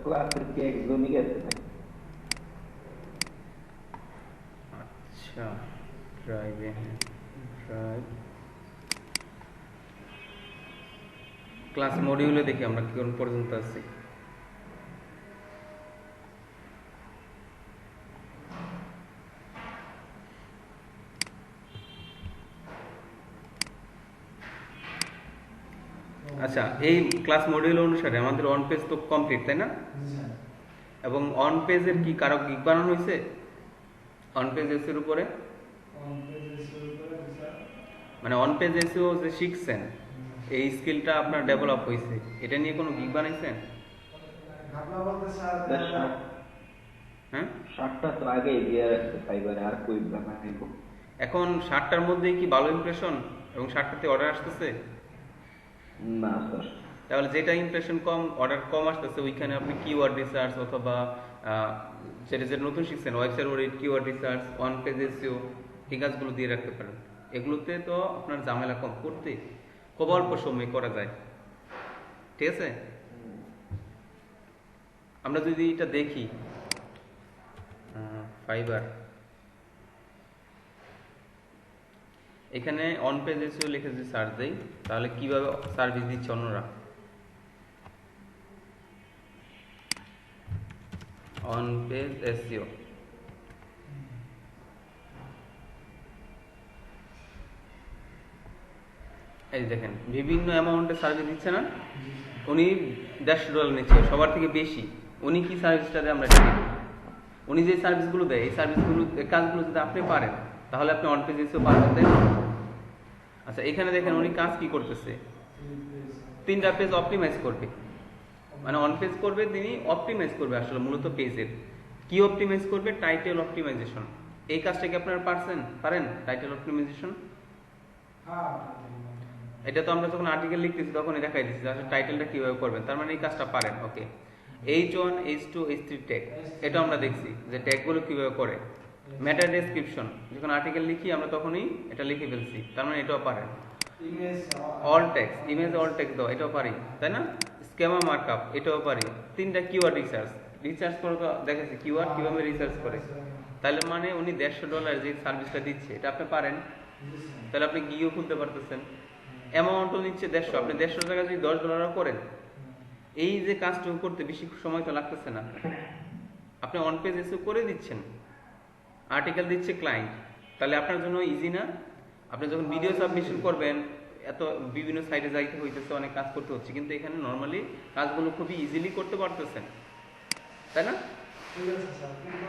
ক্লাসের কি একজনই গেছে নাকি? আচ্ছা, ড্রাইভে, হ্যাঁ, ড্রাইভ ক্লাস মডিউলে দেখি আমরা কোন পর্যন্ত আছি। আচ্ছা, এই ক্লাস মডিউল অনুসারে আমাদের অন পেজ তো কমপ্লিট, তাই না? এবং অন পেজের কি কারো গিগ বানানো হয়েছে অন পেজ এসির উপরে? মানে অন পেজ এসিও যে শিখছেন, এই স্কিলটা আপনার ডেভেলপ হয়েছে, এটা নিয়ে কোনো গিগ বানাইছেন? হ্যাঁ, 7টা তো আগেই দিয়ে রাখছে ফাইবারে, আর কই বানাইব? এখন 7টার মধ্যেই কি ভালো ইমপ্রেশন এবং 7টাতে অর্ডার আসতেছে? না স্যার। তাহলে যেটা ইমপ্রেশন কম, অর্ডার কম আসতেছে, ওইখানে আপনি কিওয়ার্ড রিসার্চ অথবা যেটা যেটা নতুন শিখছেন, website audit, keyword research, on page SEO, এই কাজগুলো দিয়ে রাখতে পারেন। এগুলোতে তো আপনার ঝামেলা কম, করতে খুব অল্প সময় করা যায়। ঠিক আছে, আমরা যদি এটা দেখি ফাইবার, এখানে অন পেজ এসইও লিখে যদি সার্চ দেই, তাহলে কিভাবে সার্ভিস দিচ্ছে অন্যরা। অন পেজ এসইও, এই দেখেন বিভিন্ন অ্যামাউন্টে সার্ভিস দিচ্ছে না? উনি $150 নিচ্ছে, সবার থেকে বেশি। উনি কি সার্ভিসটা দেয় আমরা জানি। উনি যে সার্ভিসগুলো দেয়, এই সার্ভিসগুলো, এই কাজগুলো যদি আপনি পারেন, তাহলে আপনি অন পেজ এসেও পারবেন, তাই না? আচ্ছা, এখানে দেখেন উনি কাজ কি করতেছে, 3টা পেজ অপটিমাইজ করবে। মানে অন পেজ করবে, তিনি অপটিমাইজ করবে আসলে মূলত পেজের। কি অপটিমাইজ করবে? Title optimization. এই কাজটা কি আপনারা পারেন টাইটেল অপটিমাইজেশন? এটা তো আমরা যখন আর্টিকেল লিখতেছি তখনই দেখাই দিচ্ছি আসলে টাইটেলটা কিভাবে করবেন, তার মানে এই কাজটা পারেন। ওকে, H1, H2, H3 ট্যাগ, এটা আমরা দেখছি যে ট্যাগগুলো কিভাবে করে। ম্যাটার ডেসক্রিপশন, যখন আর্টিকেল লিখি আমরা তখনই এটা লিখে ফেলছি, তার মানে এটাও পারেন। All text, image all text দাও, এটাও পারি, তাই না? স্কেমা মার্কআপ, এটাও পারি। 3টা কিওয়ার্ড রিসার্চ করে তো দেখেছি কিওয়ার্ড কিভাবে রিসার্চ করে। তাহলে মানে উনি $150 যে সার্ভিসটা দিচ্ছে, এটা আপনি পারেন। তাহলে আপনি গিয়েও খুলতে পারতেছেন। অ্যামাউন্টও নিচ্ছে 150, আপনি 150 টাকা যদি $10 করেন, এই যে কাজটুকু করতে বেশি সময় তো লাগতেছে না। আপনি অন পেজ এসে করে দিচ্ছেন, আর্টিকেল দিচ্ছে ক্লায়েন্ট, তাহলে আপনার জন্য ইজি না? আপনি যখন ভিডিও সাবমিশন করবেন, এত বিভিন্ন সাইটে যাইতে হইতেছে, অনেক কাজ করতে হচ্ছে, কিন্তু এখানে নর্মালি কাজগুলো খুবই ইজিলি করতে পারতেছেন, তাই না? ঠিক আছে স্যার, কিন্তু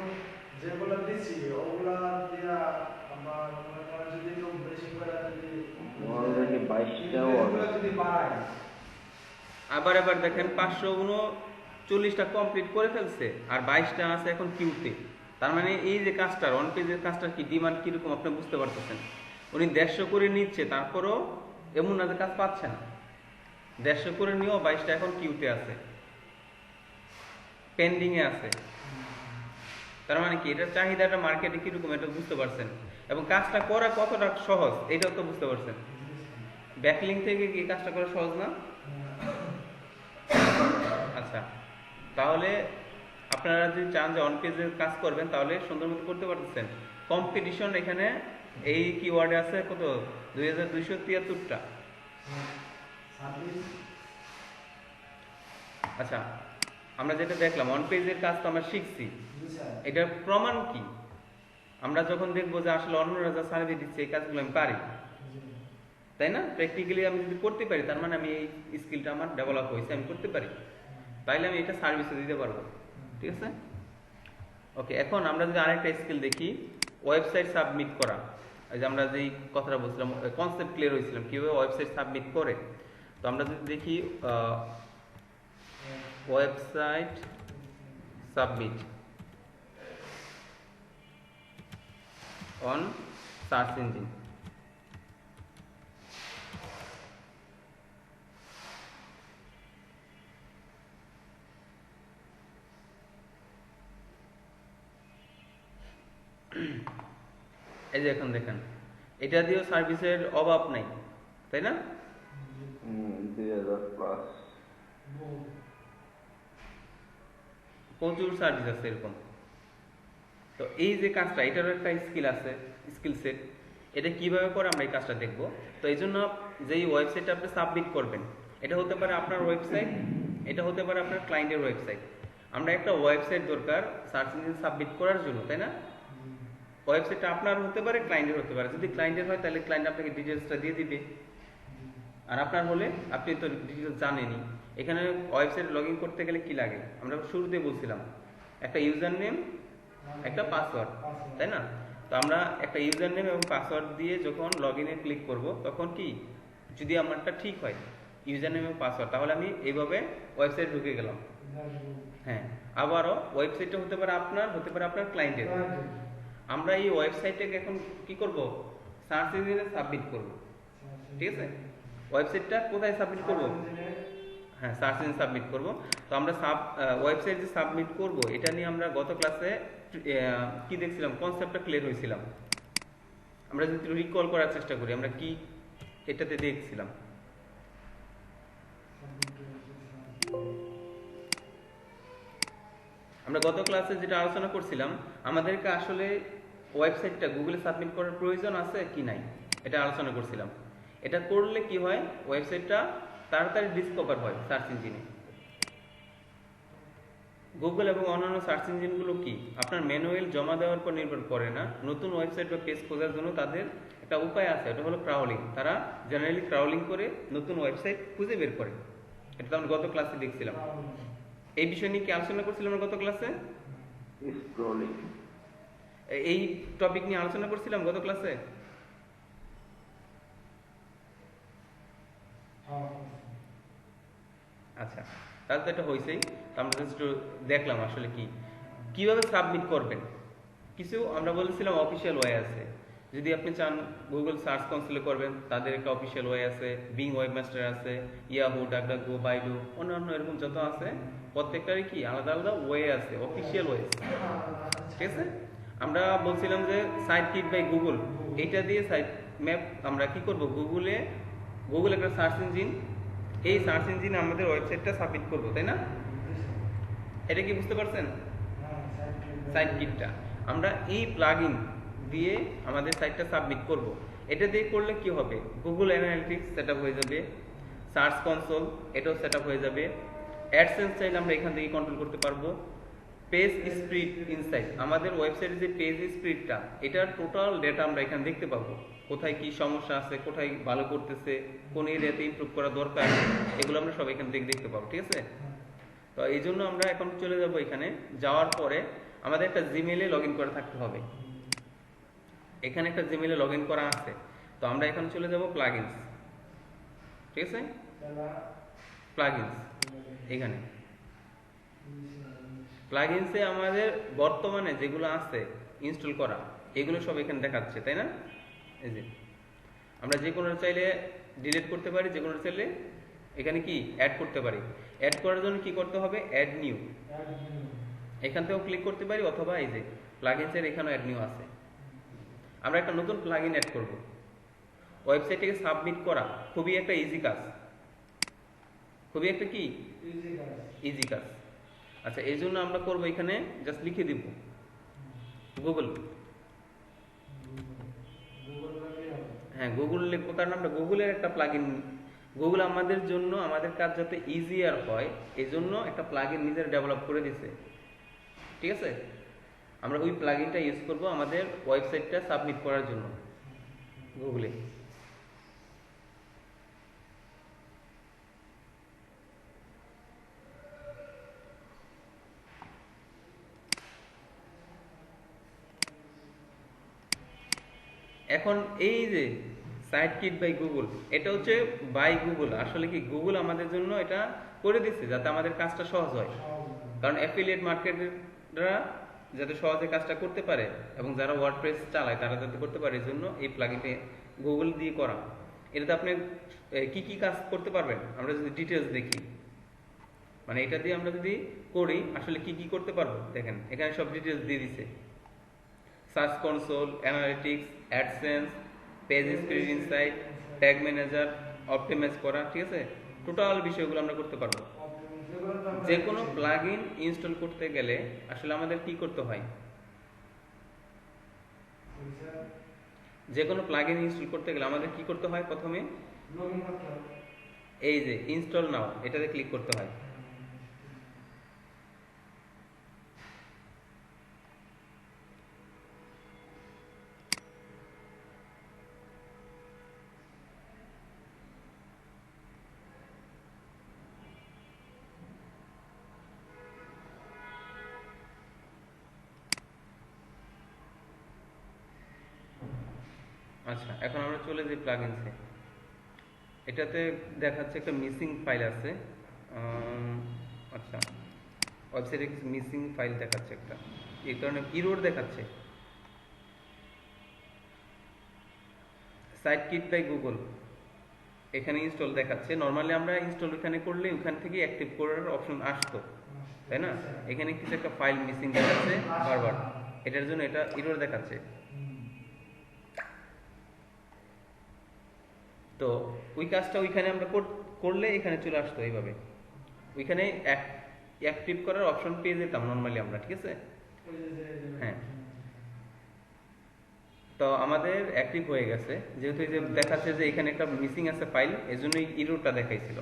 যেগুলো দিছি ওগুলা দিয়া আমার মনে করেন যদি একটু বেশি করে যদি অলরেডি 22টাও ওগুলা যদি বাড়ায়, আবার দেখেন 539টা কমপ্লিট করে ফেলছে, আর 22টা আছে এখন কিউতে। তার মানে এই যে কাজটার অন পেজের কাজটার কি ডিমান্ড কিরকম আপনি বুঝতে পারতেছেন। উনি 150 করে নিচ্ছে, তারপরও এমন না যে কাজ পাচ্ছে না। 150 করে নিয়েও 22টা এখন কিউতে আছে, পেন্ডিং এ আছে। তার মানে কি, এটার চাহিদাটা মার্কেটে কিরকম এটা বুঝতে পারছেন, এবং কাজটা করা কতটা সহজ এটাও তো বুঝতে পারছেন। ব্যাকলিং থেকে কি কাজটা করা সহজ না? আচ্ছা, তাহলে আপনারা যদি চান যে অন পেজে কাজ করবেন, তাহলে সুন্দর মতো করতে পারতেছেন। কম্পিটিশন এখানে এই কিওয়ার্ডে আছে কত, 2273টা। আচ্ছা, আমরা যেটা দেখলাম অন পেজের কাজ তো আমরা শিখছি, এটার প্রমাণ কি? আমরা যখন দেখবো যে আসলে অন্যরা যা সার্ভিস দিচ্ছে এই কাজগুলো আমি পারি, তাই না? প্র্যাকটিক্যালি আমি যদি করতে পারি, তার মানে আমি এই স্কিলটা আমার ডেভেলপ হয়েছে, আমি করতে পারি, তাইলে আমি এটা সার্ভিসে দিতে পারবো। ঠিক আছে, ওকে। এখন আমরা যদি আরেকটা স্কিল দেখি, ওয়েবসাইট সাবমিট করা। এই যে আমরা যেই কথাটা বলছিলাম, কনসেপ্ট ক্লিয়ার হয়েছিলাম কিভাবে ওয়েবসাইট সাবমিট করে। তো আমরা যদি দেখি website submit on search engine, এই যে এখন দেখেন এটা দিয়েও সার্ভিসের অভাব নাই, তাই না? 2000 প্লাস। প্রচুর সার্ভিস আছে এরকম। তো এই যে কাজটা, এটারও একটা স্কিল আছে, স্কিল সেট। এটা কিভাবে করে আমরা এই কাজটা দেখব। তো এই জন্য যেই ওয়েবসাইটটা আপনি সাবমিট করবেন, এটা হতে পারে আপনার ওয়েবসাইট, এটা হতে পারে আপনার ক্লায়েন্টের ওয়েবসাইট। আমরা একটা ওয়েবসাইট দরকার সার্চ ইঞ্জিন সাবমিট করার জন্য, তাই না? ওয়েবসাইটটা আপনার হতে পারে, ক্লায়েন্টের হতে পারে। যদি ক্লায়েন্টের হয় তাহলে ক্লায়েন্ট আপনাকে ডিটেলসটা দিয়ে দিবে, আর আপনার হলে আপনি তো ডিটেলস জানেনই। এখানে ওয়েবসাইট লগ ইন করতে গেলে কি লাগে, আমরা শুরুতে বলছিলাম একটা ইউজার নেম, একটা পাসওয়ার্ড, তাই না? তো আমরা একটা ইউজার নেম এবং পাসওয়ার্ড দিয়ে যখন লগ ইনে ক্লিক করব, তখন কি যদি আমারটা ঠিক হয় ইউজার নেম এবং পাসওয়ার্ড, তাহলে আমি এইভাবে ওয়েবসাইট ঢুকে গেলাম। হ্যাঁ, আবারও ওয়েবসাইটটা হতে পারে আপনার, হতে পারে আপনার ক্লায়েন্টের। আমরা এই ওয়েবসাইটটাকে এখন কি করব, সার্চ ইঞ্জিনে সাবমিট করব। ঠিক আছে, ওয়েবসাইটটা কোথায় সাবমিট করব? হ্যাঁ, সার্চ ইঞ্জিনে সাবমিট করব। তো আমরা ওয়েবসাইট যে সাবমিট করব, এটা নিয়ে আমরা গত ক্লাসে কি দেখছিলাম, কনসেপ্টটা ক্লিয়ার হয়েছিলাম। আমরা যদি রিকল করার চেষ্টা করি, আমরা কি এটাতে দেখছিলাম। আমরা গত ক্লাসে যেটা আলোচনা করছিলাম, আমাদেরকে আসলে ওয়েবসাইটটা গুগলে সাবমিট করার প্রয়োজন আছে কি নাই, এটা আলোচনা করছিলাম। এটা করলে কি হয়, ওয়েবসাইটটা তাড়াতাড়ি ডিসকভার হয় সার্চ ইঞ্জিনে। গুগল এবং অন্যান্য সার্চ ইঞ্জিনগুলো কি আপনার ম্যানুয়াল জমা দেওয়ার পর নির্ভর করে না। নতুন ওয়েবসাইট বা পেজ খোঁজার জন্য তাদের একটা উপায় আছে, এটা হলো ক্রাউলিং। তারা জেনারেলি ক্রাউলিং করে নতুন ওয়েবসাইট খুঁজে বের করে। এটা তো আমরা গত ক্লাসে দেখছিলাম। এই বিষয় নিয়ে কি আলোচনা করছিলাম আমরা গত ক্লাসে? স্ক্রলিং, এই টপিক নিয়ে আলোচনা করছিলাম গত ক্লাসে। আচ্ছা, তাহলে তো এটা হয়েছেই। আমরা জাস্ট দেখলাম আসলে কি কিভাবে সাবমিট করবেন। কিছু আমরা বলেছিলাম অফিসিয়াল ওয়ে আছে। যদি আপনি চান গুগল সার্চ কনসোলে করবেন, তাদের একটা অফিসিয়াল ওয়ে আছে। বিং ওয়েবমাস্টার আছে, ইয়াহু, ডাকডাকগো, বাইডু, অন্যান্য এরকম যত আছে, প্রত্যেকটারই কি আলাদা আলাদা ওয়ে আছে, অফিসিয়াল ওয়ে। ঠিক আছে, আমরা বলছিলাম যে সাইট কিট বাই গুগল, এইটা দিয়ে সাইট ম্যাপ আমরা কি করব, গুগল একটা সার্চ ইঞ্জিন, এই সার্চ ইঞ্জিনে আমাদের ওয়েবসাইটটা সাবমিট করব, তাই না? এটা কি বুঝতে পারছেন? সাইট কিটটা আমরা এই প্লাগইন দিয়ে আমাদের সাইটটা সাবমিট করব। এটা দিয়ে করলে কি হবে, গুগল অ্যানালিটিক্স সেটআপ হয়ে যাবে, সার্চ কনসোল এটাও সেটআপ হয়ে যাবে, অ্যাডসেন্স চাইলে আমরা এখান থেকে কন্ট্রোল করতে পারবো, পেজ স্পিড ইনসাইট, আমাদের ওয়েবসাইটের যে পেজ স্পিডটা, এটার টোটাল ডেটা আমরা এখানে দেখতে পাবো। কোথায় কি সমস্যা আছে, কোথায় ভালো করতেছে, কোন এরিয়াতে ইমপ্রুভ করা দরকার, এগুলো আমরা সব এখান থেকে দেখতে পাবো। ঠিক আছে, তো এই জন্য আমরা এখন চলে যাব। এখানে যাওয়ার পরে আমাদের একটা জিমেইলে লগ ইন করা থাকতে হবে। এখানে একটা জিমেইলে লগ ইন করা আছে। তো আমরা এখন চলে যাব প্লাগইনস। ঠিক আছে, প্লাগইনস, এখানে প্লাগইনসে আমাদের বর্তমানে যেগুলো আছে ইনস্টল করা, এগুলো সব এখানে দেখাচ্ছে, তাই না? এই যে আমরা যে কোনো চাইলে ডিলিট করতে পারি, যে কোনো চাইলে এখানে কি অ্যাড করতে পারি। অ্যাড করার জন্য কি করতে হবে, অ্যাড নিউ, এখান থেকেও ক্লিক করতে পারি, অথবা এই যে প্লাগইনসের এখানেও অ্যাড নিউ আছে। আমরা একটা নতুন প্লাগইন অ্যাড করব। ওয়েবসাইটটাকে সাবমিট করা খুবই একটা ইজি কাজ, খুবই একটা কি ইজি কাজ। আচ্ছা, এই জন্য আমরা করব, এখানে জাস্ট লিখে দিব গুগল। হ্যাঁ, গুগল লিখবো, কারণ আমরা গুগলের একটা প্লাগইন, গুগল আমাদের জন্য আমাদের কাজ যাতে ইজিয়ার হয় এই জন্য একটা প্লাগইন নিজের ডেভেলপ করে দিয়েছে। ঠিক আছে, আমরা ওই প্লাগইনটা ইউজ করব আমাদের ওয়েবসাইটটা সাবমিট করার জন্য গুগলে। এখন এই যে সাইট কিট বাই গুগল, এটা হচ্ছে বাই গুগল। আসলে কি গুগল আমাদের জন্য এটা করে দিচ্ছে যাতে আমাদের কাজটা সহজ হয়, কারণ অ্যাফিলিয়েট মার্কেটাররা যাতে সহজে কাজটা করতে পারে এবং যারা ওয়ার্ডপ্রেস চালায় তারা যাতে করতে পারে, এই জন্য এই প্লাগইনটা গুগল দিয়ে করা। এটাতে আপনি কি কি কাজ করতে পারবেন আমরা যদি ডিটেলস দেখি, মানে এটা দিয়ে আমরা যদি করি আসলে কি কি করতে পারবো, দেখেন এখানে সব ডিটেলস দিয়ে দিছে। Search console, analytics, AdSense, page speed insight, tag manager, optimize করা। ঠিক আছে, টোটাল বিষয়গুলো আমরা করতে পারবো। যে কোনো প্লাগইন ইনস্টল করতে গেলে আসলে আমাদের কি করতে হয়? যে কোনো প্লাগইন ইনস্টল করতে গেলে আমাদের কি করতে হয়? প্রথমে এই যে ইনস্টল নাও এটাতে ক্লিক করতে হয়। আচ্ছা, এখন আমরা চলে যাই প্লাগইনসে। এটাতে দেখাচ্ছে একটা মিসিং ফাইল আছে। আচ্ছা, ওয়েবসাইটে মিসিং ফাইল দেখাচ্ছে একটা, এই কারণে ইরর দেখাচ্ছে। সাইটকিট বাই গুগল এখানে ইনস্টল দেখাচ্ছে। নর্মালি আমরা ইনস্টল এখানে করলে ওখান থেকে অ্যাক্টিভ করার অপশন আসতো, তাই না? এখানে কিছু একটা ফাইল মিসিং দেখাচ্ছে বারবার, এটার জন্য এটা ইরর দেখাচ্ছে। তো ওই কাজটা ওইখানে আমরা করলে এখানে চলে আসতো এইভাবে, ওইখানে অ্যাক্টিভ করার অপশন পেয়ে যেতাম নর্মালি আমরা, ঠিক আছে? হ্যাঁ, তো আমাদের অ্যাক্টিভ হয়ে গেছে, যেহেতু এই যে দেখাচ্ছে যে এখানে একটা মিসিং আছে ফাইল, এই জন্যই ইররটা দেখাইছিল।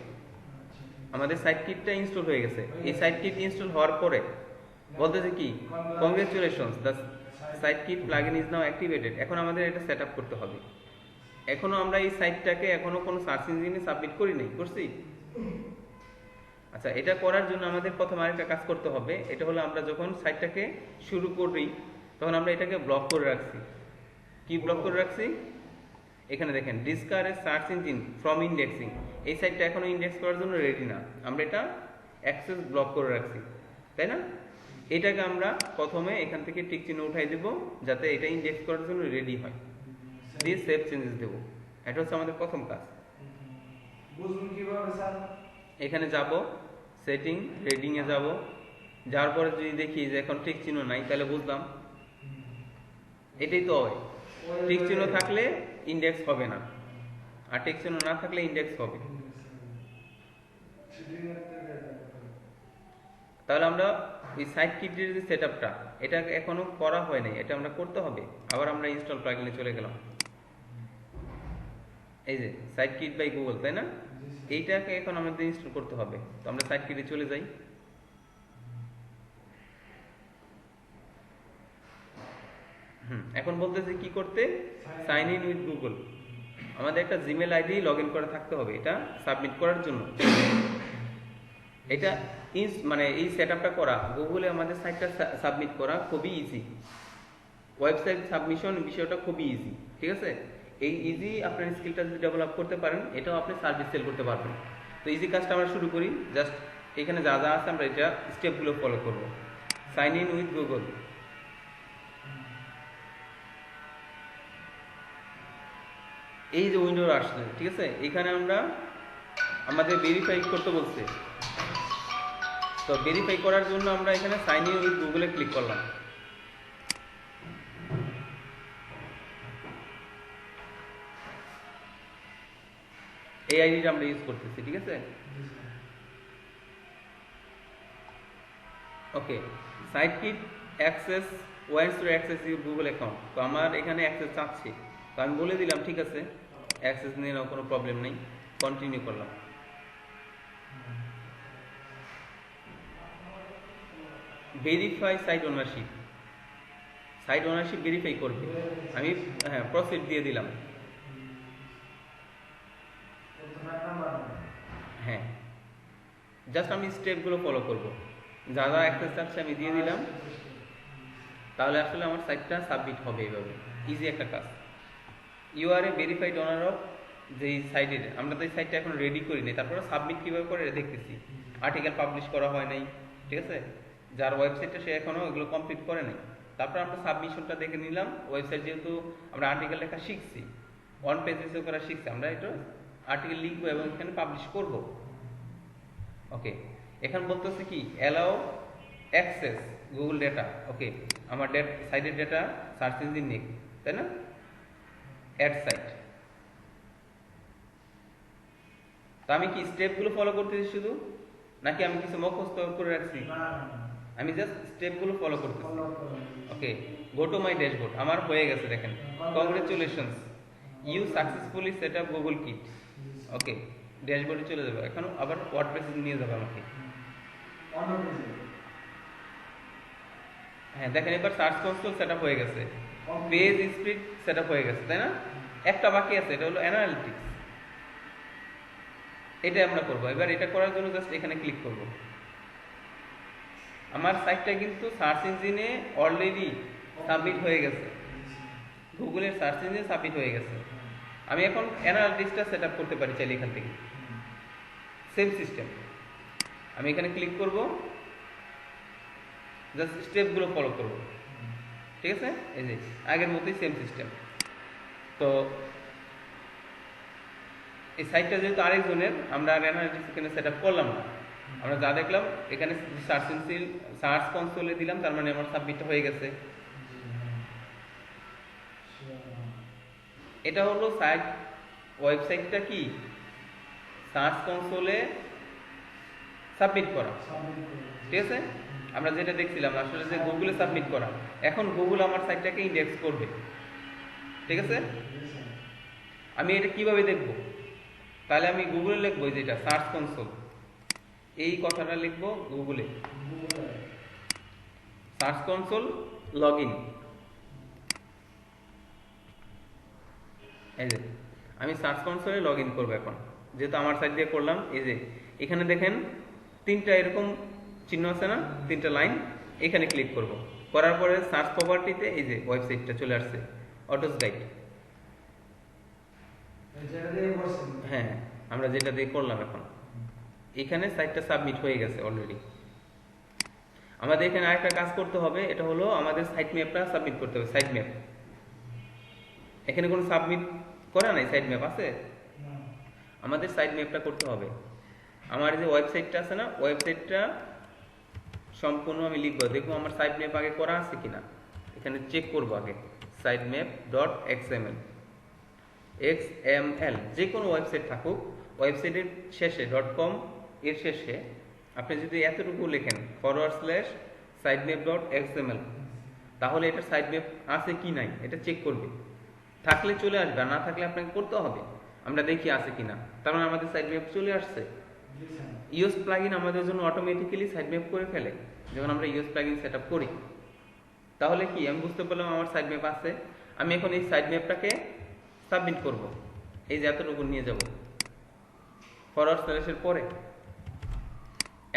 আমাদের সাইটকিটটা ইনস্টল হয়ে গেছে। এই সাইটকিট ইনস্টল হওয়ার পরে বলতেছে কি, congratulations, the Site Kit plugin is now activated. এখন আমাদের এটা সেট আপ করতে হবে। এখনো আমরা এই সাইটটাকে এখনো কোনো সার্চ ইঞ্জিনে সাবমিট করি নাই, করছি? আচ্ছা, এটা করার জন্য আমাদের প্রথমে আরেকটা কাজ করতে হবে। এটা হলো আমরা যখন সাইটটাকে শুরু করি তখন আমরা এটাকে ব্লক করে রাখছি। কি ব্লক করে রাখছি? এখানে দেখেন, discourage search engine from indexing. এই সাইটটা এখনো ইন্ডেক্স করার জন্য রেডি না, আমরা এটা অ্যাক্সেস ব্লক করে রাখছি, তাই না? এটাকে আমরা প্রথমে এখান থেকে টিক চিহ্ন উঠাই দেব যাতে এটা ইন্ডেক্স করার জন্য রেডি হয়, দিয়ে সেভ চেঞ্জেস দেব। এটা হচ্ছে আমাদের প্রথম কাজ। বুঝুন কিভাবে স্যার? এখানে যাব, সেটিং, রেডিং এ যাব, যাওয়ার পরে যদি দেখি যে এখন টিক চিহ্ন নাই, তাহলে বুঝলাম এটাই তো হয়। টিক চিহ্ন থাকলে ইন্ডেক্স হবে না, আর টিক চিহ্ন না থাকলে ইন্ডেক্স হবে। তাহলে আমরা এই সাইটকিটের যে সেটআপটা, এটা এখনো করা হয় নাই, এটা আমরা করতে হবে। আবার আমরা ইনস্টল প্লাগইনে চলে গেলাম। এই যে সাইটকিট বাই গুগল, তাই না? এইটাকে এখন আমাদের ইনস্টল করতে হবে। তো আমরা সাইটকিটে চলে যাই। এখন বলতেছে কি করতে? Sign in with Google. আমাদের একটা জিমেল আইডি লগ ইন করা থাকতে হবে এটা সাবমিট করার জন্য। এটা মানে এই সেটআপটা করা, গুগলে আমাদের সাইটটা সাবমিট করা খুবই ইজি। ওয়েবসাইট সাবমিশন বিষয়টা খুবই ইজি, ঠিক আছে? এই ইজি আপনার স্কিলটা যদি ডেভেলপ করতে পারেন, এটাও আপনি সার্ভিস সেল করতে পারবেন। তো ইজি কাজটা আমরা শুরু করি। জাস্ট এখানে যা যা আছে আমরা এটা স্টেপগুলো ফলো করব। সাইন ইন উইথ গুগল, এই যে উইন্ডো আসছে, ঠিক আছে? এখানে আমরা আমাদের ভেরিফাই করতে বলছে। তো ভেরিফাই করার জন্য আমরা এখানে সাইন ইন উইথ গুগলে ক্লিক করলাম। এই আইডিটা আমরা ইউজ করতেছি, ঠিক আছে? Okay, Site Kit access wants to access your Google account. তো আমার এখানে অ্যাক্সেস চাচ্ছি, তো আমি বলে দিলাম ঠিক আছে, অ্যাক্সেস নিয়ে নাও, কোনো প্রবলেম নেই। কন্টিনিউ করলাম। Verify site ownership, site ownership verify করবে। আমি প্রসিড দিয়ে দিলাম। হ্যাঁ, জাস্ট আমি স্টেপগুলো ফলো করব, যা যা অ্যাক্সেস চাচ্ছে আমি দিয়ে দিলাম। তাহলে আসলে আমার সাইটটা সাবমিট হবে এইভাবে। ইজি একটা কাজ। You are a verified owner of যেই সাইটের, আমরা তো এই সাইটটা এখন রেডি করিনি, তারপরে সাবমিট কীভাবে করে দেখতেছি। আর্টিকেল পাবলিশ করা হয় নাই, ঠিক আছে? যার ওয়েবসাইটটা সে এখনও এগুলো কমপ্লিট করে নাই। তারপর আমরা সাবমিশনটা দেখে নিলাম। ওয়েবসাইট যেহেতু আমরা আর্টিকেল লেখা শিখছি, ওয়ান পেজ এসে করা শিখছি, আমরা এটা আর্টিকেল লিখবো এবং এখানে পাবলিশ করব। ওকে, এখন বলতেছে কি, allow access Google data. Okay, আমার সাইটের ডেটা সার্চ ইঞ্জিন নিক, তাই না? Add site. তো আমি কি স্টেপগুলো ফলো করতেছি শুধু, নাকি আমি কিছু মুখস্থ করে রাখছি? না না আমি জাস্ট স্টেপগুলো ফলো করতেছি। ফলো করুন। ওকে, গো টু মাই ড্যাশবোর্ড, আমার হয়ে গেছে দেখেন, congratulations you successfully set up Google Kit. Okay, ড্যাশবোর্ডে চলে যাবে। এখন আবার ওয়ার্ডপ্রেসে নিয়ে যাবে আমাকে। অন্য পেজে হ্যাঁ দেখেন, এবার সার্চ কনসোল সেটআপ হয়ে গেছে, পেজ স্প্লিট সেটআপ হয়ে গেছে, তাই না? একটা বাকি আছে, এটা হলো অ্যানালিটিক্স। এটা আমরা করব। এবার এটা করার জন্য জাস্ট এখানে ক্লিক করব। আমার সাইটটা কিন্তু সার্চ ইঞ্জিনে অলরেডি সাবমিট হয়ে গেছে, গুগলের সার্চ ইঞ্জিনে সাবমিট হয়ে গেছে। আমি এখন অ্যানালিটিক্সটা সেটআপ করতে পারি চাইলে এখান থেকে, সেম সিস্টেম। আমি এখানে ক্লিক করব, জাস্ট স্টেপগুলো ফলো করব, ঠিক আছে? এই যে আগের মতোই সেম সিস্টেম। তো এই সাইটটা যেহেতু আরেকজনের, আমরা অ্যানালিটিক্স এখানে সেট আপ করলাম না। আমরা যা দেখলাম এখানে সার্চ কনসোলে দিলাম, তার মানে আমার সাবমিটটা হয়ে গেছে। এটা হলো সাইট, ওয়েবসাইটটা কি সার্চ কনসোলে সাবমিট করা, ঠিক আছে? আমরা যেটা দেখছিলাম আসলে যে গুগলে সাবমিট করা, এখন গুগল আমার সাইটটাকে ইন্ডেক্স করবে, ঠিক আছে? আমি এটা কিভাবে দেখব? তাহলে আমি গুগলে লিখবো, যেটা সার্চ কনসোল, এই কথাটা লিখবো গুগলে, সার্চ কনসোল লগ ইন। এই যে আমি সার্চ কনসোলে লগ ইন করবো এখন, যেহেতু আমার সাইট দিয়ে করলাম। এই যে এখানে দেখেন তিনটা এরকম চিহ্ন আছে না, তিনটা লাইন, এখানে ক্লিক করব। করার পরে সার্চ প্রপার্টিতে এই যে ওয়েবসাইটটা চলে আসছে, অটোস গাইড। হ্যাঁ, আমরা যেটা দিয়ে করলাম এখন, এখানে সাইটটা সাবমিট হয়ে গেছে অলরেডি। আমাদের এখানে আরেকটা কাজ করতে হবে, এটা হলো আমাদের সাইট ম্যাপটা সাবমিট করতে হবে। সাইট ম্যাপ এখানে কোনো সাবমিট করা নাই, সাইট ম্যাপ আছে, আমাদের সাইট ম্যাপটা করতে হবে। আমার যে ওয়েবসাইটটা আছে না, ওয়েবসাইটটা সম্পূর্ণ আমি লিখবো, দেখবো আমার সাইট ম্যাপ আগে করা আছে কিনা। এখানে চেক করবো আগে, সাইট ম্যাপ ডট এক্সএমএল, যে কোনো ওয়েবসাইট থাকুক, ওয়েবসাইটের শেষে .com এর শেষে আপনি যদি এতটুকু লেখেন /sitemap.xml, তাহলে এটা সাইট ম্যাপ আছে কি নাই এটা চেক করবে। থাকলে চলে আসবে, আর না থাকলে আপনাকে করতে হবে। আমরা দেখি আছে কিনা, তার মানে আমাদের সাইট ম্যাপ চলে আসছে। ইউএস প্লাগইন আমাদের জন্য অটোমেটিক্যালি সাইট ম্যাপ করে ফেলে যখন আমরা ইউএস প্লাগইন সেট আপ করি। তাহলে কি আমি বুঝতে পারলাম আমার সাইট ম্যাপ আছে। আমি এখন এই সাইট ম্যাপটাকে সাবমিট করব। এই যে এতটুকু নিয়ে যাব, ফরওয়ার্ড স্ল্যাশের পরে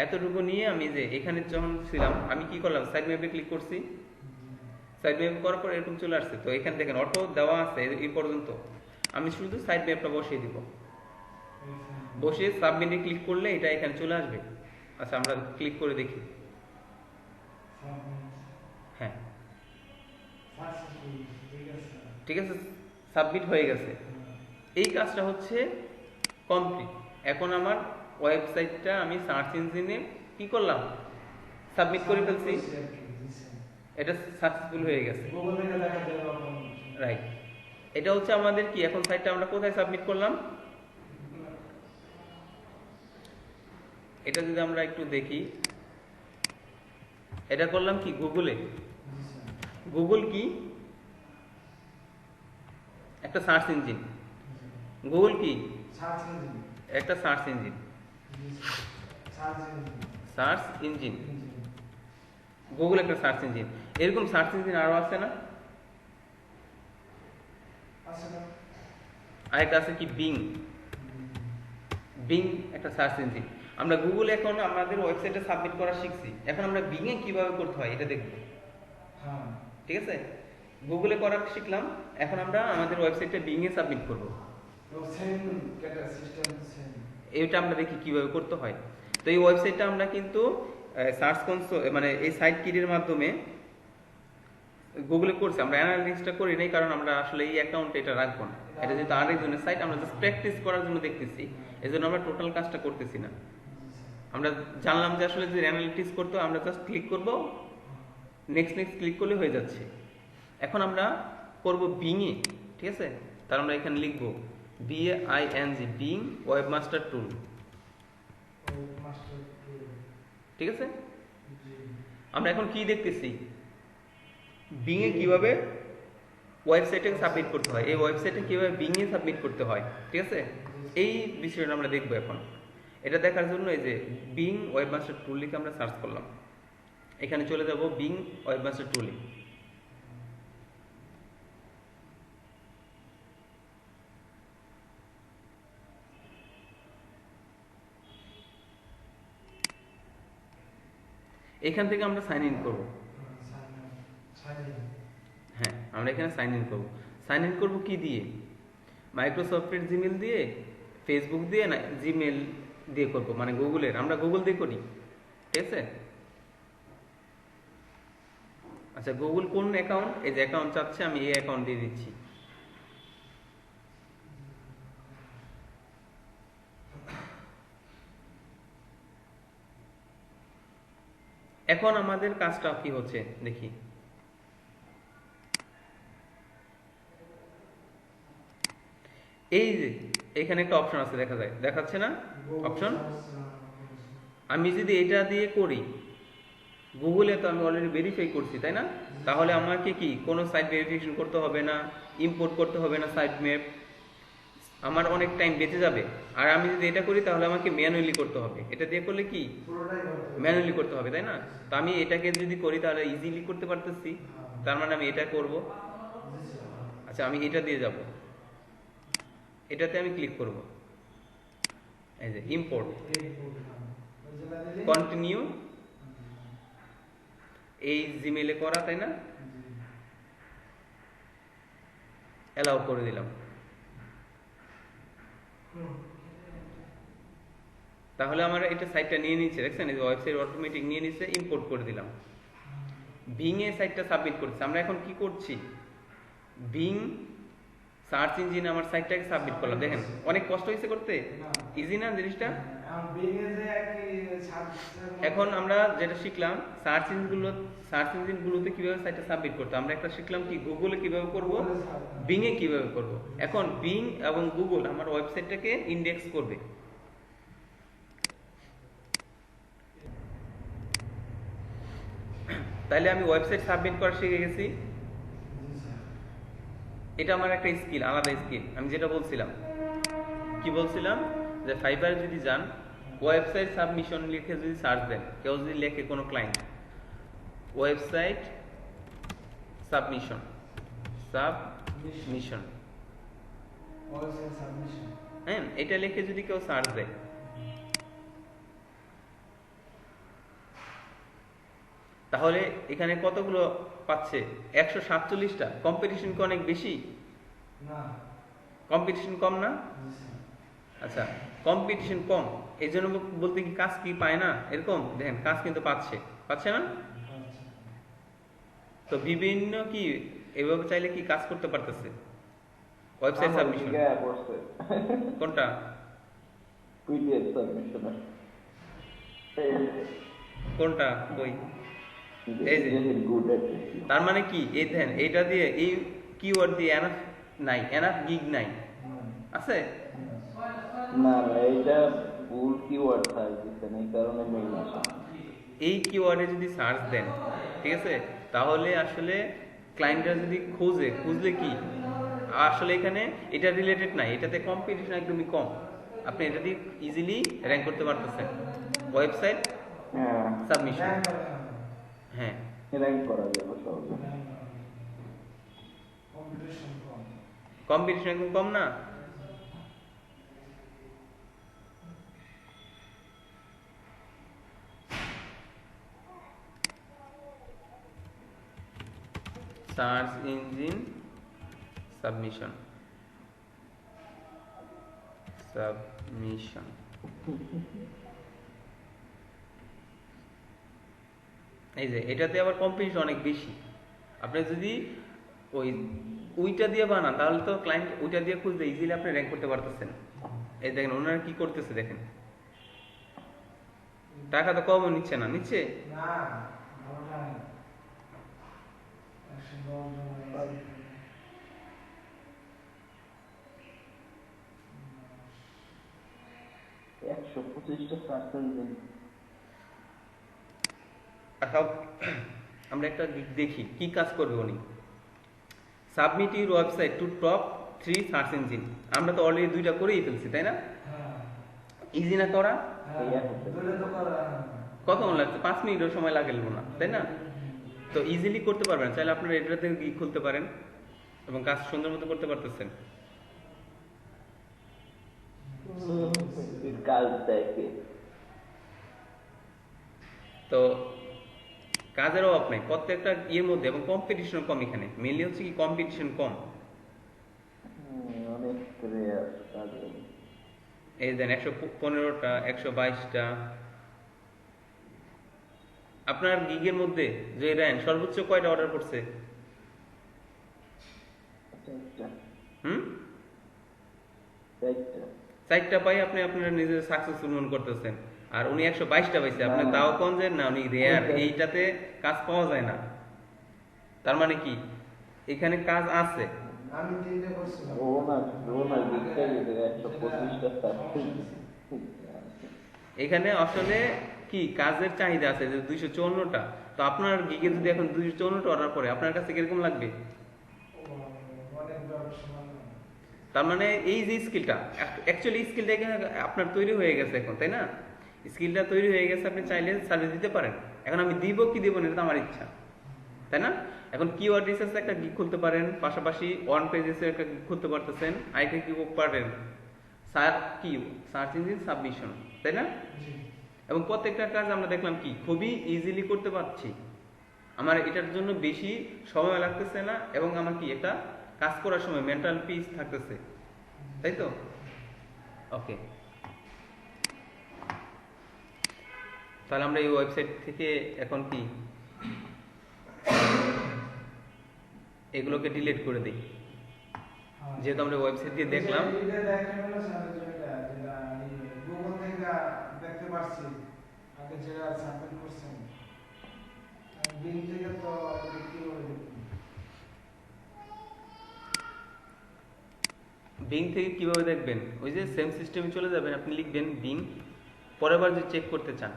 এতটুকু নিয়ে আমি যে এখানে যখন ছিলাম, আমি কি করলাম, সাইট ম্যাপে ক্লিক করছি। সাইট ম্যাপ করার পর এরকম চলে আসছে। তো এখানে দেখেন অটো দেওয়া আছে এই পর্যন্ত, আমি শুধু সাইট ম্যাপটা বসিয়ে দিব। বসিয়ে সাবমিটে ক্লিক করলে এটা এখানে চলে আসবে। আচ্ছা, আমরা ক্লিক করে দেখি। হ্যাঁ, ঠিক আছে, সাবমিট হয়ে গেছে। এই কাজটা হচ্ছে কমপ্লিট। এখন আমার ওয়েবসাইটটা আমি সার্চ ইঞ্জিনে কি করলাম, সাবমিট করে ফেলছি, এটা সাকসেসফুল হয়ে গেছে, রাইট। এটা হচ্ছে আমাদের কি, এখন সাইটটা আমরা কোথায় সাবমিট করলাম, এটা যদি আমরা একটু দেখি, এটা করলাম কি গুগলে। গুগল কি একটা সার্চ ইঞ্জিন, গুগল কি একটা search engine, search engine, Google একটা সার্চ ইঞ্জিন। এরকম সার্চ ইঞ্জিন আরো আছে না? আরেকটা আছে কি বিং, বিং একটা সার্চ ইঞ্জিন। আমরা গুগলে এখন আমাদের ওয়েবসাইটে সাবমিট করা শিখছি, এখন আমরা বিং এ কিভাবে করতে হয় এটা দেখব। ঠিক আছে, গুগলে করা শিখলাম, এখন আমরা আমাদের ওয়েবসাইটে বিং এ সাবমিট করব। এটা আমরা দেখি কিভাবে করতে হয়। তো এই ওয়েবসাইটটা আমরা কিন্তু সার্চ কনসোল মানে এই সাইট কিটের মাধ্যমে গুগলে করছি। আমরা অ্যানালিটিক্সটা করি নাই, কারণ আমরা আসলে এই অ্যাকাউন্টে এটা রাখবো না। এটা যেহেতু আরেকজনের সাইট, আমরা জাস্ট প্র্যাকটিস করার জন্য দেখতেছি, এজন্য আমরা টোটাল কাজটা করতেছি না। আমরা জানলাম যে আসলে যে অ্যানালিটিক্স করতে আমরা জাস্ট ক্লিক করব, নেক্সট ক্লিক করলে হয়ে যাচ্ছে। এখন আমরা করব বিং এ, ঠিক আছে? তার আমরা এখানে লিখব BING, বিং ওয়েবমাস্টার টুল। ঠিক আছে? জি আমরা এখন কি দেখতেছি, বিং এ কিভাবে ওয়েবসাইটে সাবমিট করতে হয়, এই ওয়েবসাইটে কিভাবে বিং এ সাবমিট করতে হয়, ঠিক আছে? এই বিষয়টা আমরা দেখবো এখন। এটা দেখার জন্য এই যে বিং ওয়েবমাস্টার টুল লিখে আমরা সার্চ করলাম, এখানে চলে যাব বিং ওয়েবমাস্টার টুলে। এখান থেকে আমরা সাইন ইন করব। হ্যাঁ, আমরা এখানে সাইন ইন করব। সাইন ইন করব কি দিয়ে? মাইক্রোসফটের জিমেল দিয়ে, ফেসবুক দিয়ে, না জিমেল দিয়ে করব, মানে গুগলের। আমরা গুগল দিয়ে করি, ঠিক আছে? আচ্ছা, গুগল কোন অ্যাকাউন্ট? এই যে অ্যাকাউন্ট চাচ্ছে, আমি এই অ্যাকাউন্ট দিয়ে দিচ্ছি। এখন আমাদের কাজটা কি হচ্ছে দেখি। এই যে এখানে একটা অপশন আছে, দেখা যায়, দেখাচ্ছে না অপশন? আমি যদি এটা দিয়ে করি, গুগলে তো আমি অলরেডি ভেরিফাই করছি, তাই না? তাহলে আমাকে কি কোনো সাইট ভেরিফিকেশন করতে হবে না, ইম্পোর্ট করতে হবে না সাইট ম্যাপ, আমার অনেক টাইম বেঁচে যাবে। আর আমি যদি এটা করি তাহলে আমাকে ম্যানুয়ালি করতে হবে। এটা দিয়ে করলে কি ম্যানুয়ালি করতে হবে, তাই না? তো আমি এটাকে যদি করি তাহলে ইজিলি করতে পারতেছি, তার মানে আমি এটা করব। আচ্ছা, আমি এটা দিয়ে যাব, এটাতে আমি ক্লিক করব, এই যে ইম্পোর্ট, কন্টিনিউ, এই জিমেলে করা, তাই না? অ্যালাউ করে দিলাম। তাহলে আমার এটা সাইটটা নিয়ে নিচ্ছে, দেখছেন? এই ওয়েবসাইট অটোমেটিক নিয়ে নিচ্ছে, ইম্পোর্ট করে দিলাম। বিং এ সাইটটা সাবমিট করছে। আমরা এখন কি করছি? বিং সার্চ ইঞ্জিনে আমার সাইটটাকে সাবমিট করলাম। দেখেন অনেক কষ্ট হয়েছে করতে, ইজি না জিনিসটা? এখন আমরা যেটা শিখলাম, সার্চ ইঞ্জিনগুলোতে কিভাবে সাইটটা সাবমিট করতে, আমরা একটা শিখলাম কি গুগলে কিভাবে করব, বিং এ কিভাবে করব। এখন বিং এবং গুগল আমার ওয়েবসাইটটাকে ইন্ডেক্স করবে। তাইলে আমি ওয়েবসাইট সাবমিট করা শিখে গেছি। এটা আমার একটা স্কিল, আলাদা স্কিল। আমি যেটা বলছিলাম, কি বলছিলাম, যে ফাইবারে যদি যান, ওয়েবসাইট সাবমিশন লিখে যদি সার্চ দেন, কেউ যদি লেখে কোনো ক্লায়েন্ট, ওয়েবসাইট সাবমিশন, হ্যাঁ, এটা লিখে যদি কেউ সার্চ দেয়, তাহলে এখানে কতগুলো পাচ্ছে? 147টা। কম্পিটিশন কি অনেক বেশি? কম্পিটিশন কম না? আচ্ছা, কম্পিটিশন কম, এই জন্য বলতে কি কাজ কি পায় না? এরকম দেখেন, কাজ কিন্তু পাচ্ছে না? তো বিভিন্ন কি এভাবে চাইলে কি কাজ করতে পারতেছে? ওয়েবসাইট সাবমিশন কোনটা? PDF submission. কোনটা? কই? এই যে, তার মানে কি, এই দেখেন, এইটা দিয়ে, এই কিওয়ার্ড দিয়ে এনাফ নাই, এনাফ গিগ নাই, আছে? না না, এইটা ভুল কিওয়ার্ড সার্চ দিচ্ছেন, এই কারণে মেইল আসে। এই কিওয়ার্ডে যদি সার্চ দেন, ঠিক আছে, তাহলে আসলে ক্লায়েন্টরা যদি খুঁজলে কি আসলে এখানে এটা রিলেটেড নাই, এটাতে কম্পিটিশন একদমই কম, আপনি এটা দিয়ে ইজিলি র্যাঙ্ক করতে পারতেছেন। ওয়েবসাইট সাবমিশন, হ্যাঁ, র্যাঙ্ক করা যাবে সহজে। কম্পিটিশন একদম কম না? সার্চ ইঞ্জিন সাবমিশন, এই যে এটাতে আবার কম্পিটিশন অনেক বেশি। আপনি যদি ওইটা দিয়ে বানান, তাহলে তো ক্লায়েন্ট ওইটা দিয়ে খুঁজতে ইজিলি আপনি র্যাঙ্ক করতে পারতেছেন। এই দেখেন ওনারা কি করতেছে, দেখেন টাকা তো কমও নিচ্ছে না, নিচ্ছে? $125 সার্চ ইঞ্জিন। আচ্ছা, আমরা একটা দেখি কি কাজ করবে উনি। Submit your website to top 3 search engine. আমরা তো অলরেডি 2টা করেই ফেলছি, তাই না? হ্যাঁ ইজি না করা? হ্যাঁ দুটো তো করা কতক্ষণ লাগছে? 5 মিনিটও সময় লাগলো না, তাই না? তো ইজিলি করতে পারবেন। চাইলে আপনারা এটা থেকে গিয়ে খুলতে পারেন এবং কাজ সুন্দর মতো করতে পারতেছেন। কাজ দেখে তো কাজের অভাব নাই প্রত্যেকটা ইয়ের মধ্যে, এবং কম্পিটিশন কম। এখানে মেনলি হচ্ছে কি কম্পিটিশন কম। অনেক রেয়ার কাজ। এই দেন 115টা 122টা আপনার গিগের মধ্যে যে র্যান সর্বোচ্চ কয়টা অর্ডার করছে? হুম, 4টা পাই আপনি আপনার নিজের সাকসেসফুল মনে করতেছেন, আর উনি 122টা পাইছে। আপনি তাও কোন যে না উনি রেয়ার, এইটাতে কাজ পাওয়া যায় না। তার মানে কি এখানে কাজ আছে। আমি 3টে করছিলাম এখানে আসলে কি কাজের চাহিদা আছে যে 254টা। তো আপনার গিগে যদি এখন 254টা অর্ডার করে আপনার কাছে কিরকম লাগবে? অনেক ব্যবসা। তার মানে এই যে স্কিলটা, অ্যাকচুয়ালি স্কিলটা এখানে আপনার তৈরি হয়ে গেছে এখন, তাই না? স্কিলটা তৈরি হয়ে গেছে, আপনি চাইলে সার্ভিস দিতে পারেন। এখন আমি দিব কি দিব না এটা তো আমার ইচ্ছা, তাই না? এখন কিওয়ার্ড রিসার্চ একটা গিগ খুলতে পারেন, পাশাপাশি ওয়ান পেজেস একটা গিগ খুলতে পারতেছেন, আইকে কি পারেন সার্চ ইঞ্জিন সাবমিশন, তাই না? এবং প্রত্যেকটা কাজ আমরা দেখলাম কি খুবই ইজিলি করতে পারছি। আমার এটার জন্য বেশি সময় লাগতেছে না, এবং আমার কি এটা কাজ করার সময় মেন্টাল পিস থাকতেছে, তাই তো? ওকে, তাহলে আমরা এই ওয়েবসাইট থেকে এখন কি এগুলোকে ডিলিট করে দিই, যেহেতু আমরা ওয়েবসাইট দিয়ে দেখলাম। এটা দেখা গেল স্যার যেটা গুগল থেকে দেখতে পাচ্ছি আগে যেটা সাবমিট করছেন, বিং থেকে তো কি করে বিং থেকে কিভাবে দেখবেন? ওই যে সেম সিস্টেমে চলে যাবেন, আপনি লিখবেন বিং, পরের বার যদি চেক করতে চান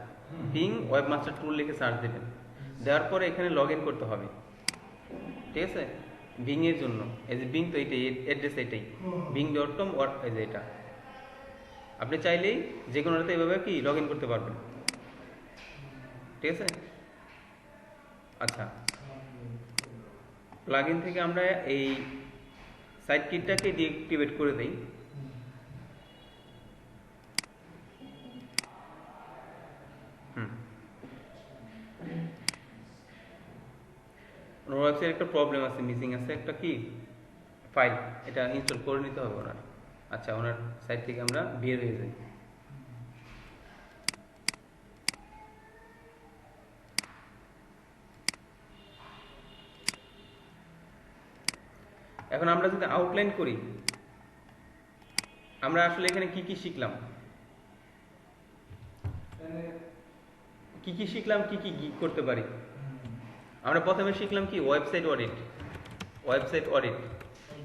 বিং ওয়েবমাস্টার টুল লিখে সার্চ দেবেন, দেওয়ার পরে এখানে লগ ইন করতে হবে, ঠিক আছে? বিং এর জন্য এই যে বিং, তো এইটাই অ্যাড্রেস, এটাই bing.com এই যে এটা। আপনি চাইলেই যে কোনোটাতে এইভাবে কি লগ ইন করতে পারবেন, ঠিক আছে? আচ্ছা, প্লাগ ইন থেকে আমরা এই সাইট কিটটাকে ডিঅ্যাক্টিভেট করে দেই। ওয়েবসাইট একটা প্রবলেম আছে, মিসিং আছে একটা কি ফাইল, এটা ইনস্টল করে নিতে হবে ওনার। আচ্ছা, ওনার সাইট থেকে আমরা বের হয়ে যাই। এখন আমরা যদি আউটলাইন করি, আমরা আসলে এখানে কি কি শিখলাম, কি কি গিগ করতে পারি। আমরা প্রথমে শিখলাম কি ওয়েবসাইট অডিট।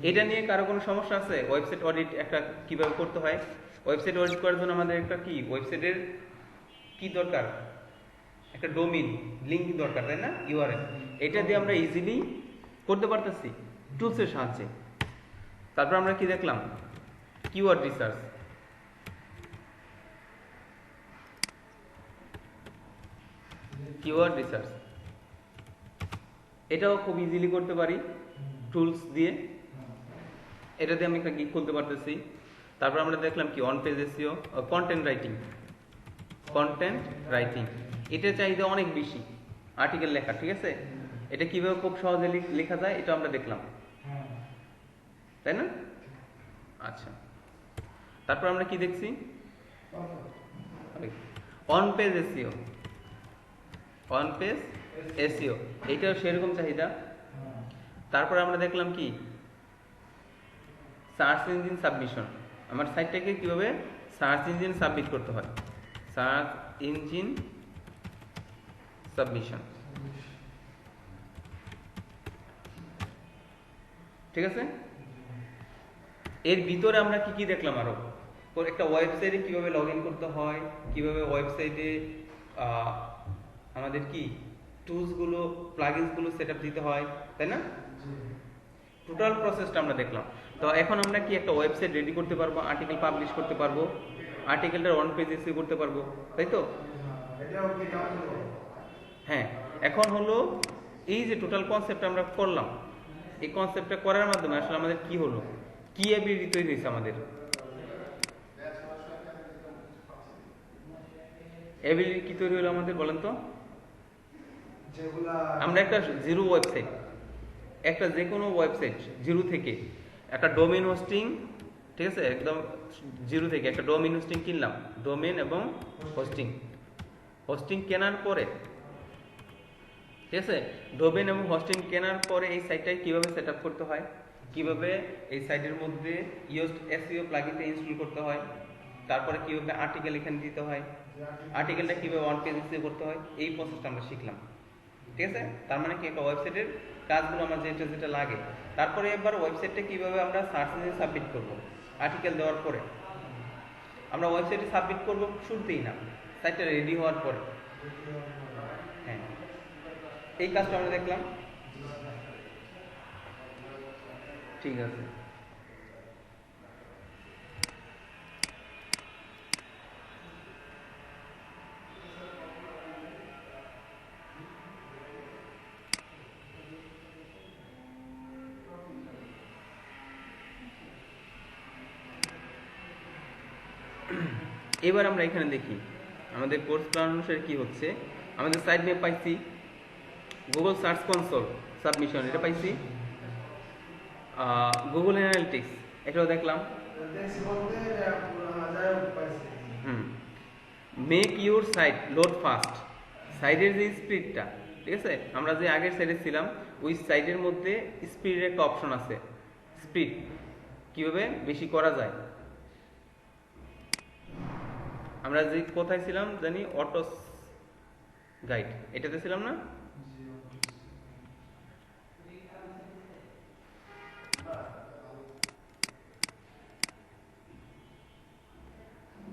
এটা নিয়ে কারো কোনো সমস্যা আছে? ওয়েবসাইট অডিট একটা কিভাবে করতে হয়? ওয়েবসাইট অডিট করার জন্য আমাদের একটা কি ওয়েবসাইটের কি দরকার? একটা ডোমেইন লিংক দরকার, তাই না? ইউআরএল। এটা দিয়ে আমরা ইজিলি করতে পারতেছি টুলসের সাহায্যে। তারপর আমরা কি দেখলাম? Keyword research. এটাও খুব ইজিলি করতে পারি টুলস দিয়ে। এটা দিয়ে আমি একটা গিগ খুলতে পারতেছি। তারপর আমরা দেখলাম কি on page SEO, content writing. এটা চাহিদা অনেক বেশি, আর্টিকেল লেখা, ঠিক আছে? এটা কিভাবে খুব সহজে লেখা যায় এটা আমরা দেখলাম, তাই না? আচ্ছা, তারপর আমরা কি দেখছি? অন পেজ এসইও, এইটাও সেরকম চাহিদা। তারপর আমরা দেখলাম কি সার্চ ইঞ্জিন সাবমিশন। আমার সাইটটাকে কিভাবে সার্চ ইঞ্জিন সাবমিট করতে হয়, সার্চ ইঞ্জিন সাবমিশন, ঠিক আছে? এর ভিতরে আমরা কি কি দেখলাম আরো? একটা ওয়েবসাইটে কিভাবে লগ ইন করতে হয়, কিভাবে ওয়েবসাইটে আমাদের কি টুলসগুলো প্লাগইনসগুলো সেটআপ দিতে হয়, তাই না? জি। টোটাল প্রসেসটা আমরা দেখলাম। তো এখন আমরা কি একটা ওয়েবসাইট রেডি করতে পারবো, আর্টিকেল পাবলিশ করতে পারবো, আর্টিকেলটার অন পেজ এসিও করতে পারবো, তাই তো? এটাও কি কাজ করবো? হ্যাঁ, এখন হলো এই যে টোটাল কনসেপ্ট আমরা করলাম, এই কনসেপ্টটা করার মাধ্যমে আসলে আমাদের কি হলো, কি অ্যাবিলিটি তৈরি হয়েছে আমাদের? অ্যাবিলিটি কি তৈরি হলো আমাদের বলেন তো? যেগুলা আমরা একটা জিরো ওয়েবসাইট, একটা যে কোনো ওয়েবসাইট জিরো থেকে একটা ডোমেইন হোস্টিং, ঠিক আছে, একদম জিরো থেকে একটা ডোমেইন হোস্টিং কিনলাম, ডোমেইন এবং হোস্টিং কেনার পরে, ঠিক আছে, ডোমেইন এবং হোস্টিং কেনার পরে এই সাইটটাই কিভাবে সেট আপ করতে হয়, কিভাবে এই সাইটের মধ্যে ইউজড এসইও প্লাগইনটা ইনস্টল করতে হয়, তারপরে কিভাবে আর্টিকেল এখানে দিতে হয়, আর্টিকেলটা কিভাবে ওয়ান পেজ এসইও করতে হয়, এই প্রসেসটা আমরা শিখলাম। ঠিক আছে, তার মানে কি একটা ওয়েবসাইটের কাজগুলো আমার যেটা যেটা লাগে। তারপরে এবার ওয়েবসাইটটা কিভাবে আমরা সার্চ ইঞ্জিনে সাবমিট করব, আর্টিকেল দেওয়ার পরে আমরা ওয়েবসাইটে সাবমিট করব শুরুতেই না, সাইটটা রেডি হওয়ার পরে। হ্যাঁ, এই কাজটা আমরা দেখলাম। ঠিক আছে, এবার আমরা এখানে দেখি আমাদের কোর্স প্ল্যান অনুসারে কি হচ্ছে। আমাদের সাইট নেম পাইছি, গুগল সার্চ কনসোল সাবমিশন এটা পাইছি, গুগল অ্যানালিটিক্স এটাও দেখলাম। দেখছি বলতে হাজার পাইছি। Make your site load fast, সাইটের যে স্পিডটা, ঠিক আছে, আমরা যে আগের সাইটে ছিলাম ওই সাইটের মধ্যে স্পিডের একটা অপশন আছে, স্পিড কিভাবে বেশি করা যায়। আমরা যে কোথায় ছিলাম জানি, অটো গাইড এটাতে ছিলাম না?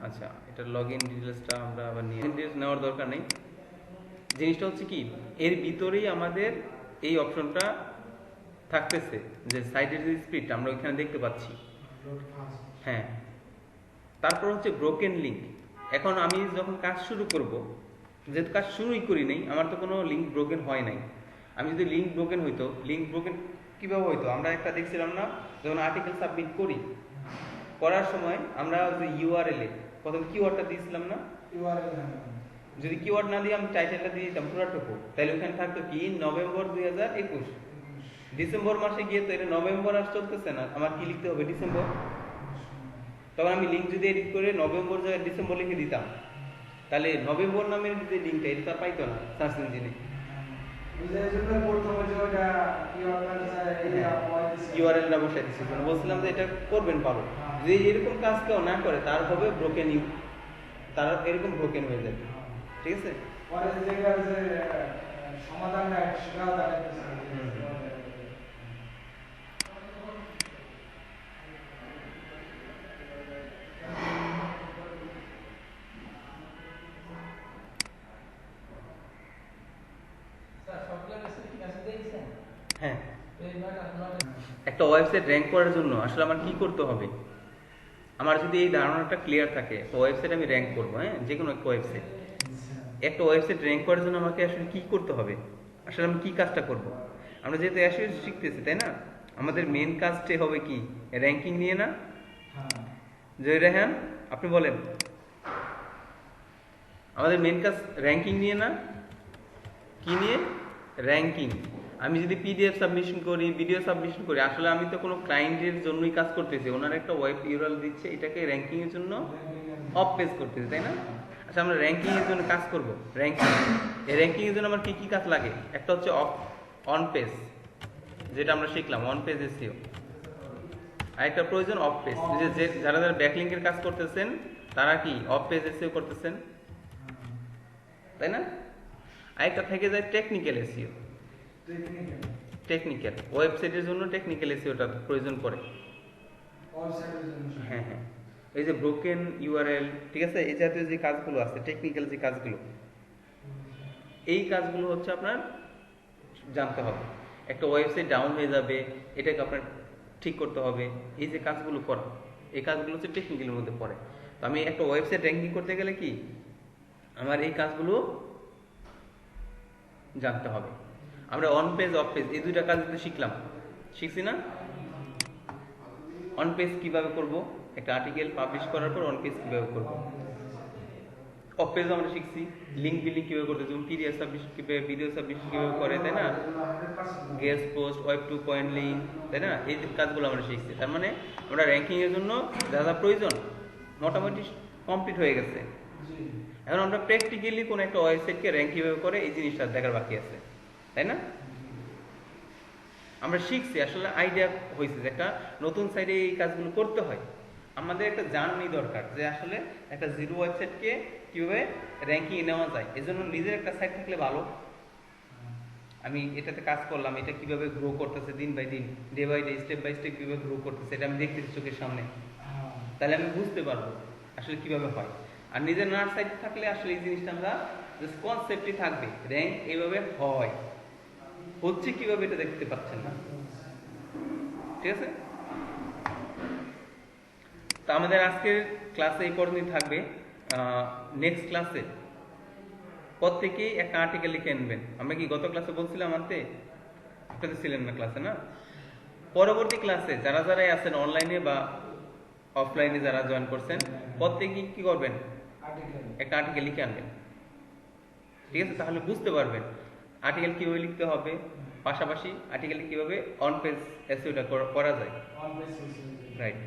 আচ্ছা, এটা লগ ইন ডিটেলসটা আমরা আবার নিয়ে ডিটেলস নেওয়ার দরকার নেই। জিনিসটা হচ্ছে কি, এর ভিতরেই আমাদের এই অপশনটা থাকতেছে যে সাইটের যে স্পিডটা আমরা ওইখানে দেখতে পাচ্ছি। হ্যাঁ, তারপর হচ্ছে ব্রোকেন লিঙ্ক। এখন আমি যখন কাজ শুরু করব, যেহেতু কাজ শুরুই করি নাই, আমার তো কোনো লিঙ্ক ব্রোকেন হয় নাই। আমি যদি লিঙ্ক ব্রোকেন হইতো, লিঙ্ক ব্রোকেন কীভাবে হইতো, আমরা একটা দেখছিলাম না, যখন আর্টিকেল সাবমিট করি, করার সময় আমরা যে ইউআরএল-এ প্রথম কিওয়ার্ডটা দিয়েছিলাম না, যদি কিওয়ার্ড না দিয়ে আমি টাইটেলটা দিয়ে দিতাম পুরাটুকু, তাহলে ওখানে থাকতো কি নভেম্বর 2021, ডিসেম্বর মাসে গিয়ে তো এটা নভেম্বর আর চলতেছে না, আমার কি লিখতে হবে ডিসেম্বর। তখন আমি লিঙ্ক যদি এডিট করে নভেম্বর জায়গায় ডিসেম্বর লিখে দিতাম, তাহলে নভেম্বর নামের যে লিঙ্কটা এটা তো পাইতো না সার্চ ইঞ্জিনে। ইউআরএলটা বসাই দিচ্ছি, বলছিলাম যে এটা করবেন ভালো, যে এরকম কাজ কেউ না করে তার হবে ব্রোকেন, তার এরকম ব্রোকেন হয়ে যাবে। ঠিক আছে, সমাধানটা সেটাও দাঁড়াইতেছে। হ্যাঁ, একটা ওয়েবসাইট র্যাঙ্ক করার জন্য আসলে আমার কি করতে হবে, আমার যদি এই ধারণাটা ক্লিয়ার থাকে, ওয়েবসাইট আমি র্যাঙ্ক করবো, হ্যাঁ, যে কোনো একটা ওয়েবসাইট, একটা ওয়েবসাইট র্যাঙ্ক করার জন্য আমাকে আসলে কি করতে হবে, আসলে আমি কি কাজটা করব। আমরা যেহেতু এসইও শিখতেছি, তাই না, আমাদের মেন কাজটাই হবে কি, র্যাঙ্কিং নিয়ে না? জয় রেহান, আপনি বলেন, আমাদের মেন কাজ র্যাঙ্কিং নিয়ে না? কি নিয়ে? র্যাঙ্কিং। আমি যদি পিডিএফ সাবমিশন করি, ভিডিও সাবমিশন করি, আসলে আমি তো কোনো ক্লায়েন্টের জন্যই কাজ করতেছি, ওনার একটা ওয়েব ইউআরএল দিচ্ছে, এটাকে র্যাঙ্কিং এর জন্য অফ পেজ করতেছি, তাই না? আচ্ছা, আমরা র্যাঙ্কিং এর জন্য কাজ করব। র্যাঙ্কিং, এই র্যাঙ্কিং এর জন্য আমার কি কি কাজ লাগে? একটা হচ্ছে অন পেজ, যেটা আমরা শিখলাম, অন পেজ এসইও। আর একটা প্রয়োজন অফ পেজ, যে যারা যারা ব্যাকলিংকের কাজ করতেছেন তারা কি অফ পেজ এসইও করতেছেন, তাই না? আরেকটা থেকে যায় টেকনিক্যাল এসইও। টেকনিক্যাল ওয়েবসাইটের জন্য টেকনিক্যাল এসইওটা প্রয়োজন পড়ে। হ্যাঁ হ্যাঁ, এই যে ব্রোকেন ইউআরএল, ঠিক আছে, এই জাতীয় যে কাজগুলো আছে, টেকনিক্যাল যে কাজগুলো, এই কাজগুলো হচ্ছে আপনার জানতে হবে। একটা ওয়েবসাইট ডাউন হয়ে যাবে, এটাকে আপনার ঠিক করতে হবে। এই যে কাজগুলো করা, এই কাজগুলো হচ্ছে টেকনিক্যালের মধ্যে পড়ে। তো আমি একটা ওয়েবসাইট র্যাঙ্কিং করতে গেলে কি আমার এই কাজগুলো জানতে হবে। আমরা অন পেজ অফ পেজ এই দুইটা কাজ কিন্তু শিখছি না? অন পেজ কিভাবে করব, একটা আর্টিকেল পাবলিশ করার পর অন পেজ কিভাবে করব। অফ পেজ আমরা শিখছি লিঙ্ক বিল্ডিং কিভাবে করতে, যেমন পিডিএফ সাবমিশন কিভাবে, ভিডিও সাবমিশন কিভাবে করে, তাই না? Guest post, web 2 point link, তাই না? এই যে কাজগুলো আমরা শিখছি। তার মানে আমরা র্যাঙ্কিং এর জন্য যা যা প্রয়োজন মোটামুটি কমপ্লিট হয়ে গেছে। এখন আমরা প্র্যাকটিক্যালি কোন একটা ওয়েবসাইটকে র্যাঙ্ক কিভাবে করে এই জিনিসটা দেখার বাকি আছে, তাই না? আমরা শিখছি, আসলে আইডিয়া হয়েছে যে একটা নতুন সাইটে এই কাজগুলো করতে হয়। আমাদের একটা জার্নি দরকার যে আসলে একটা জিরো ওয়েবসাইটকে কিভাবে র্যাঙ্কিং নেওয়া যায়। এজন্য নিজের একটা সাইট থাকলে ভালো। আমি এটাতে কাজ করলাম, এটা কিভাবে গ্রো করতেছে দিন বাই দিন, day by day, step by step কিভাবে গ্রো করতেছে, এটা আমি দেখতেছি চোখের সামনে। তাহলে আমি বুঝতে পারবো আসলে কিভাবে হয়। আর নিজের নার্স সাইট থাকলে আসলে এই জিনিসটা আমরা জাস্ট কনসেপ্টই থাকবে, র্যাঙ্ক এইভাবে হয়, হচ্ছে কিভাবে এটা দেখতে পাচ্ছেন না। ঠিক আছে? তো আমাদের আজকের ক্লাসে এই পর্যন্তই থাকবে। নেক্সট ক্লাসে প্রত্যেকেই একটা আর্টিকেল লিখে আনবেন। আমরা কি গত ক্লাসে বলছিলাম আনতে? আপনাদের ছিলেন না ক্লাসে, না? পরবর্তী ক্লাসে যারা যারাই আছেন অনলাইনে বা অফলাইনে যারা জয়েন করছেন প্রত্যেকেই কি করবেন, একটা আর্টিকেল লিখে আনবেন। ঠিক আছে? তাহলে বুঝতে পারবেন আর্টিকেল কিভাবে লিখতে হবে, পাশাপাশি আর্টিকেল কিভাবে অন পেজ এসইওটা করা যায়। রাইট।